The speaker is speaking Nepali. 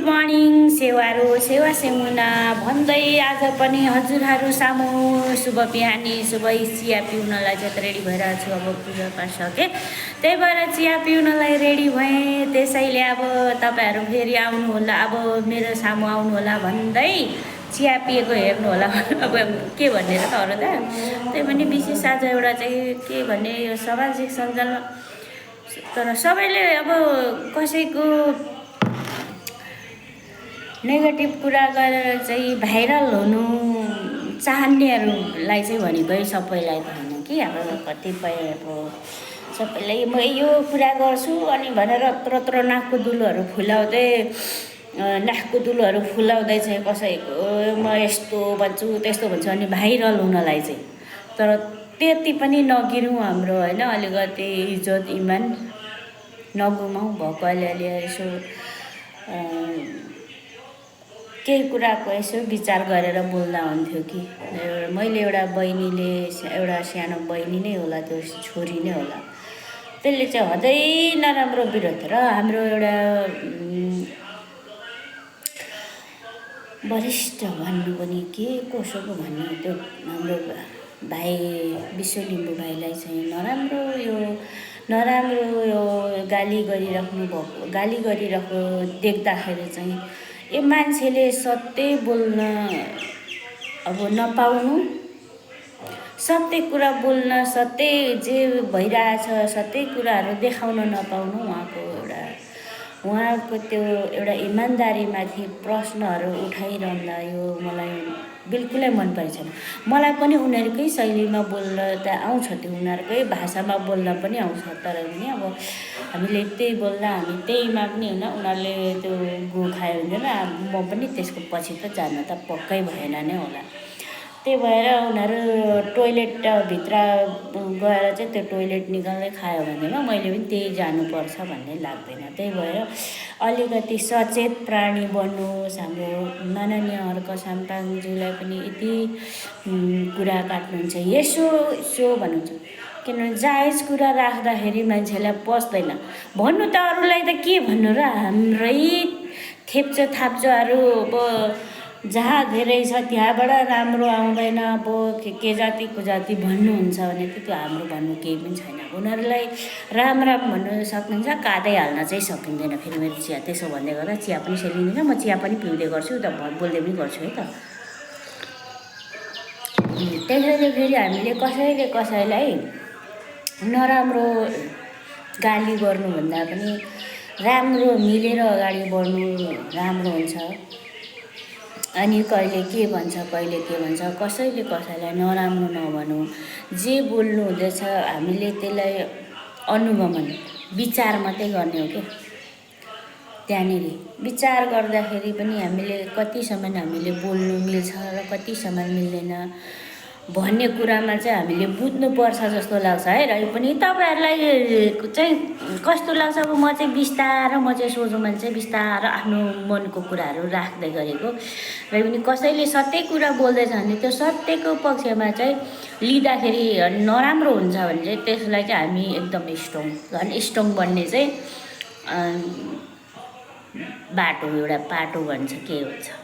मर्निङ सेवारो सेवा सेमुना भन्दै आज पनि हजुरहरू सामु शुभ बिहानी शुभ चिया पिउनलाई चाहिँ रेडी भइरहेको छु। अब पूजा पाठ सकेँ, त्यही भएर चिया पिउनलाई रेडी भएँ। त्यसैले अब तपाईँहरू फेरि आउनु होला, अब मेरो सामु आउनु होला भन्दै चिया पिएको हेर्नु होला। अब के भन्ने र त अरू त त्यही पनि विशेष आज एउटा चाहिँ के भन्ने यो सामाजिक सञ्जालमा तर सबैले अब कसैको नेगेटिभ कुरा गरेर चाहिँ भाइरल हुनु चाहनेहरूलाई चाहिँ भनेकै सबैलाई त होइन कि अब कतिपय अब सबैलाई म यो कुरा गर्छु अनि भनेर त्रो नाकको दुलोहरू फुलाउँदै चाहिँ कसैको म यस्तो भन्छु त्यस्तो भन्छु अनि भाइरल हुनलाई चाहिँ। तर त्यति पनि नगिरौँ हाम्रो होइन, अलिकति इज्जत इमान नगुमाउँ। भएको अलिअलि यसो केही कुराको यसो विचार गरेर बोल्दा हुन्थ्यो कि। मैले एउटा बहिनीले एउटा सानो बहिनी नै होला, त्यो छोरी नै होला, त्यसले चाहिँ हदै नराम्रो विरोध र हाम्रो एउटा वरिष्ठ भन्नु पनि के कसोको भन्नु, त्यो हाम्रो भाइ विश्व लिम्बू भाइलाई चाहिँ नराम्रो यो गाली गरिरहेको देख्दाखेरि चाहिँ यो मान्छेले सत्य बोल्न अब नपाउनु, सत्य कुरा बोल्न, सत्य जे भइरहेछ सत्य कुराहरू देखाउन नपाउनु उहाँको त्यो एउटा इमान्दारीमाथि प्रश्नहरू उठाइरहँदा यो मलाई बिल्कुलै मन परेन। मलाई पनि उनीहरूकै शैलीमा बोल्न त आउँछ, त्यो उनीहरूकै भाषामा बोल्न पनि आउँछ, तर पनि अब हामीले त्यही बोल्दा हामी त्यहीमा पनि होइन, उनीहरूले त्यो गो खायो भने र म पनि त्यसको पछि त जान त पक्कै भएन नै होला। त्यही भएर उनीहरू टोइलेटभित्र गएर चाहिँ त्यो टोइलेट निकाल्दै खायो भनेमा मैले पनि त्यही जानुपर्छ भन्ने लाग्दैन। त्यही भएर अलिकति सचेत प्राणी बन्नुहोस्। हाम्रो माननीय हर्क साम्पाङज्यूलाई पनि यति कुरा काट्नुहुन्छ, यसो भन्नुहुन्छ, किनभने जायज कुरा राख्दाखेरि मान्छेलाई पस्दैन। भन्नु त अरूलाई त के भन्नु र, हाम्रै थेप्चो थाप्चोहरू अब जहाँ धेरै छ त्यहाँबाट राम्रो आउँदैन। अब के जाति कुजाति भन्नुहुन्छ भने त्यो हाम्रो भन्नु केही पनि छैन। उनीहरूलाई राम भन्नु सक्नुहुन्छ, काँदै हाल्न चाहिँ सकिँदैन। फेरि मेरो चिया त्यसो भन्दै गर्दा चिया पनि सेलिँदैन, म चिया पनि पिउँदै गर्छु त बोल्दै पनि गर्छु है त। त्यसैले फेरि हामीले कसैलाई नराम्रो गाली गर्नुभन्दा पनि राम्रो मिलेर अगाडि बढ्नु राम्रो हुन्छ। अनि कहिले के भन्छ कसैले कसैलाई नराम्रो नभनौँ। जे बोल्नु हुँदैछ हामीले त्यसलाई अनुगमन विचार मात्रै गर्ने हो क्या। त्यहाँनिर विचार गर्दाखेरि पनि हामीले कति समय हामीले बोल्नु मिल्छ र कति समय मिल्दैन भन्ने कुरामा चाहिँ हामीले बुझ्नुपर्छ जस्तो लाग्छ है। र पनि तपाईँहरूलाई चाहिँ कस्तो लाग्छ, अब म चाहिँ बिस्तारो सोझो मान्छे, बिस्तारो आफ्नो मनको कुराहरू राख्दै गरेको। र पनि कसैले सत्य कुरा बोल्दैछ भने त्यो सत्यको पक्षमा चाहिँ लिँदाखेरि नराम्रो हुन्छ भने चाहिँ त्यसलाई चाहिँ हामी एकदम स्ट्रङ बन्ने चाहिँ बाटो एउटा पाटो भन्छ के हुन्छ।